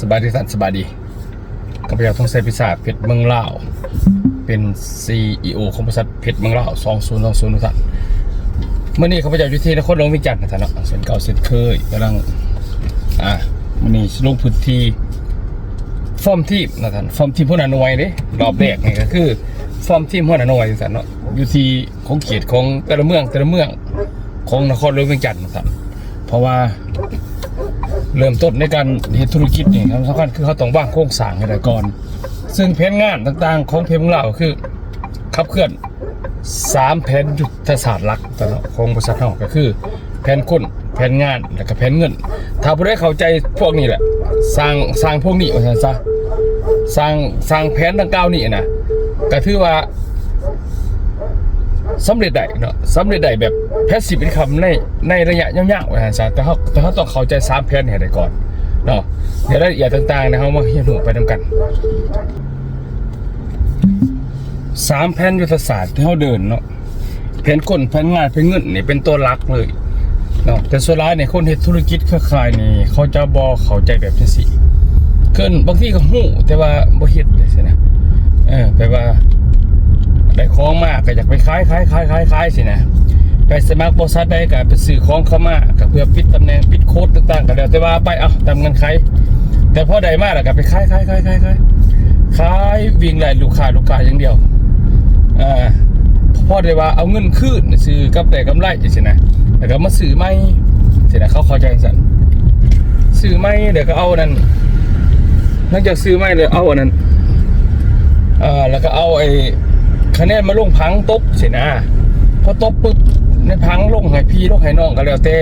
สบายดีท่านสบายดีข้าพเจ้าทองใส่พิศาเพชรเมืองลาวเป็น CEO ของบริษัทเพชรเมืองลาว2020ทุกท่านเมื่อนี้ข้าพเจ้าอยู่ที่นครหลวงวิจันทร์นะท่านเนาะเส้นเก่าเส้นเคยกำลังมื่อนี้ลงพื้นที่ฟอร์มทีมนะท่านฟอร์มทีมหัวหน้าหน่วยเด้รอบแรกนี่ก็คือฟอร์มทีมหัวหน้าหน่วยท่านเนาะอยู่ที่ของเขตของแต่ละเมืองของนครหลวงวิจันทร์นะท่านเพราะว่าเริ่มต้นในการเฮ็ดธุรกิจนี่ครับสำคัญคือเขาต้องวางโครงสร้างให้ได้ก่อนซึ่งแผนงานต่างๆของเพชรเมืองลาวคือขับเคลื่อน3แผนยุทธศาสตร์หลักของบริษัทเราก็คือแผนคนแผนงานและก็แผนเงินถ้าผู้ใดเข้าใจพวกนี้แหละสร้างพวกนี้ว่าซั่นซะสร้างแผนดังกล่าวนี้นะก็ถือว่าสำเร็จได้เนาะสำเร็จได้แบบแพสซีฟอินคัมในระยะยาวๆว่าซั่นซะแต่เขาต้องเข้าใจ3แผนให้ได้ก่อนเนาะเดี๋ยวรายละเอียดต่างๆนะเฮามาเรียนรู้ไปนำกัน3แผนยุทธศาสตร์ที่เฮาเดินเนาะแผนคนแผนงานแผนเงินนี่เป็นตัวหลักเลยเนาะแต่ส่วนหลายเนี่ยคนเฮ็ดธุรกิจเครือข่ายนี่เขาจะบ่เข้าใจแบบจังซี่เกินบางทีก็ฮู้แต่ว่าบ่เฮ็ดจังซี่นะแปลว่าได้ของมาก็อยากไปขายสินะไปสมัครบริษัทได้ก็ไปซื้อของเข้ามาก็เพื่อปิดตำแหน่งปิดโค้ดต่างๆก็แล้วแต่ว่าไปตามเงินใครแต่พอได้มาแล้วก็ไปขายวิ่งไล่ลูกค้าอย่างเดียวพอได้ว่าเอาเงินคืนซื้อกับได้กำไรสินะแล้วก็มาซื้อใหม่สินะเขาเข้าใจสั่นซื้อใหม่เดี๋ยวก็เอานั่นหลังจากซื้อใหม่เลยเอาอันนั้นแล้วก็เอาไอ้คะแนนมาลงพังตบสินะพอตบปุ๊บในพังลงให้พี่ลงให้น้องก็แล้วแต่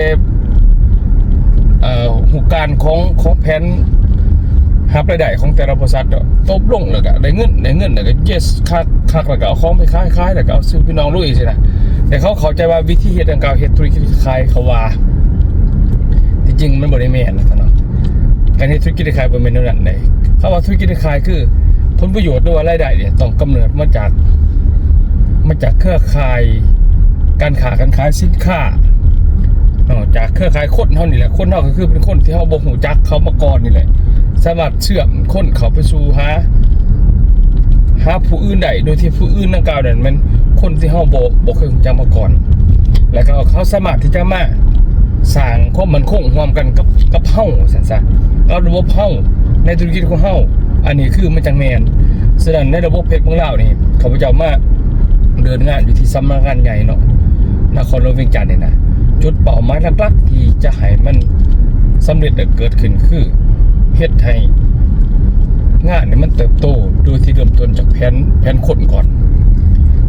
หุกการของแผนหารายได้ของแต่ละบริษัทตบลงแล้วก็ได้เงินแล้วก็เยสคักแล้วก็เอาของไปขายแล้วก็เอาซื้อพี่น้องลุยสินะแต่เขาเข้าใจว่าวิธีเฮ็ดดังกล่าวเฮ็ดธุรกิจขายเขาว่าจริงๆมันบ่ได้แม่นนะเนาะการเฮ็ดธุรกิจขายบ่แม่นนั่นได้เขาว่าธุรกิจขายคือผลประโยชน์หรือว่ารายได้เนี่ยต้องกำเนิดมาจากเครือข่ายการขายสินค้าจากเครือข่ายคนเท่านี่แหละคนเท่าก็คือเป็นคนที่เขาบ่ฮู้จักเขามาก่อนนี่แหละสามารถเชื่อมคนเขาไปสู่หาผู้อื่นได้โดยที่ผู้อื่นดังกล่าวนั้นมันคนที่เขาบ่เคยรู้จักมาก่อนแล้วก็เขาสามารถที่จะมาสร้างความมั่นคงร่วมกันกับเฮาซั่นซะเอาระบบเฮาในธุรกิจของเฮาอันนี้คือมันจังแม่นฉะนั้นในระบบเพชรเมืองลาวนี่เขาพเจ้ามาเดินงานอยู่ที่สำนักงานใหญ่เนาะนครหลวงเวียงจันทน์นี่นะจุดเป้าหมายหลักๆที่จะให้มันสำเร็จเกิดขึ้นคือเฮ็ดให้งานนี่มันเติบโตโดยที่เริ่มต้นจากแผนคนก่อน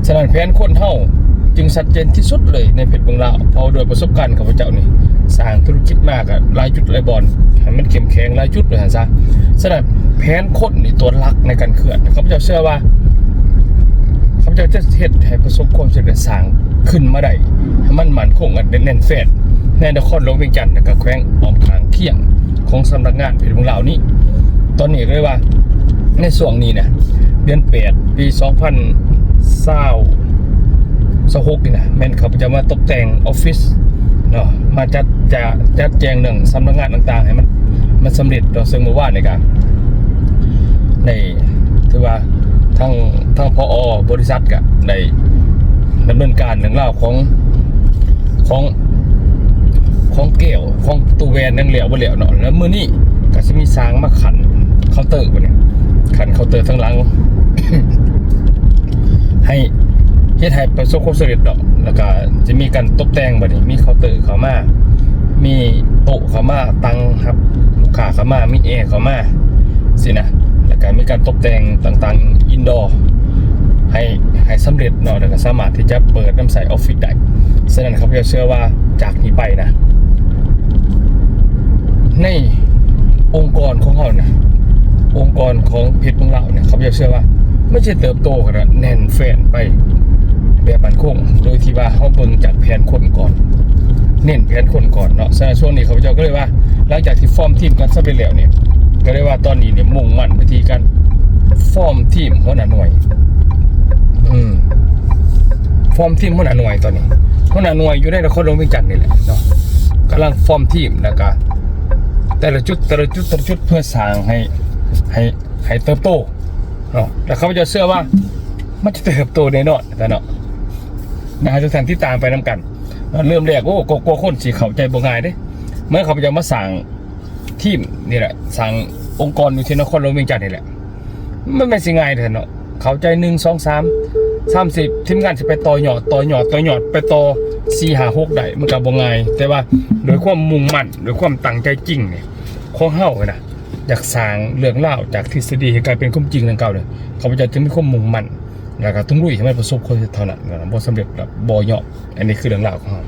ฉะนั้นแผนคนเฮาจึงชัดเจนที่สุดเลยในเพชรเมืองลาวเพราะโดยประสบการณ์ของพเจ้านี่สร้างธุรกิจมากอะหลายจุดหลายบอนให้มันเข้มแข็งหลายจุดเลยซะฉะนั้นแผนคนนี่ตัวหลักในการเคลื่อนข้าพเจ้าเชื่อว่าข้าพเจ้าจะเฮ็ดให้ประสบความสำเร็จสร้างขึ้นมาได้ให้มันมั่นคงกันแน่นแฟ้นในนครหลวงเวียงจันทน์กับแขวงอ้อมข้างเคียงของสำนักงานเพชรเมืองลาวนี้ตอนนี้เลยว่าในช่วงนี้เนี่ยเดือน8ปี2026นี่นะแม่นเขาจะมาตกแต่งออฟฟิศเนาะมาจัดแจงเรื่องสำนักงานต่างๆให้มันสำเร็จต่อซึ่งเมื่อวานในการในถือว่าทั้งผอบริษัทก็ได้ดำเนินการเรื่องราวของเกี่ยวของตู้แวนนั่งเหลวบ่เหลวเนาะแล้วมื้อนี้ก็สิมีสร้างมาขันเคาน์เตอร์บ่เนี่ยขันเคาน์เตอร์ทั้งหลัง ให้เฮ็ดให้ประสบความสำเร็จเนาะแล้วก็จะมีการตกแต่งบัดนี้มีเคาน์เตอร์เข้ามามีโต๊ะเข้ามาตั้งครับลูกค้าเข้ามามีแอร์เข้ามาสินะแล้วก็มีการตกแต่งต่างๆอินดอร์ให้สำเร็จเนาะแล้วก็สามารถที่จะเปิดน้ำใสออฟฟิศได้ฉะนั้นครับเชื่อว่าจากนี้ไปนะในองค์กรของเขานะองค์กรของเพชรเมืองลาวเนี่ยเขาเชื่อว่าไม่ใช่เติบโตกันแน่นแฟ้นไปแบบมั่นคงโดยที่ว่าเขาเบิ่งจากแผนคนก่อนเน้นแผนคนก่อนเนาะฉะนั้นช่วงนี้เขาก็เลยว่าหลังจากที่ฟอร์มทีมกันสำเร็จแล้วเนี่ยก็เลยว่าตอนนี้เนี่ยมุ่งมั่นไปที่การฟอร์มทีมหัวหน้าหน่วยฟอร์มทีมหัวหน้าหน่วยตอนนี้หัวหน้าหน่วยอยู่ในนครหลวงเวียงจันทน์นี่แหละเนาะกำลังฟอร์มทีมแล้วก็แ แต่ละจุดเพื่อสร้างให้เติบโตเนาะแล้วเขาจะเชื่อว่ามันจะเติบโตแน่นอนแต่เนาะนะฮะทุกท่านที่ตามไปนำกันเริ่มแรกโอ้กลัวคนสิเข้าใจบ่ง่ายเด้เมื่อเขาจะมาสร้างทีมนี่แหละสร้างองค์กรอยู่ที่นครหลวงเวียงจันทน์นี่แหละมันไม่สิง่ายเด้อเนาะเข้าใจ1 2 3 30ทีมงานสิไปต่อยอดไปต่อ4 5 6ได้มันก็บ่ง่ายแต่ว่าโดยความมุ่งมั่นโดยความตั้งใจจริงเนี่ยของเฮานะอยากสร้างเรื่องเล่าจากทฤษฎีให้กลายเป็นความจริงดังเก่าเลยเขาจะถึงมีความมุ่งมั่นแล้วก็ต้องลุยให้มันประสบความสำเร็จเท่านั้นบ่สำเร็จแบบบ่ยอมอันนี้คือเรื่องราวของเฮา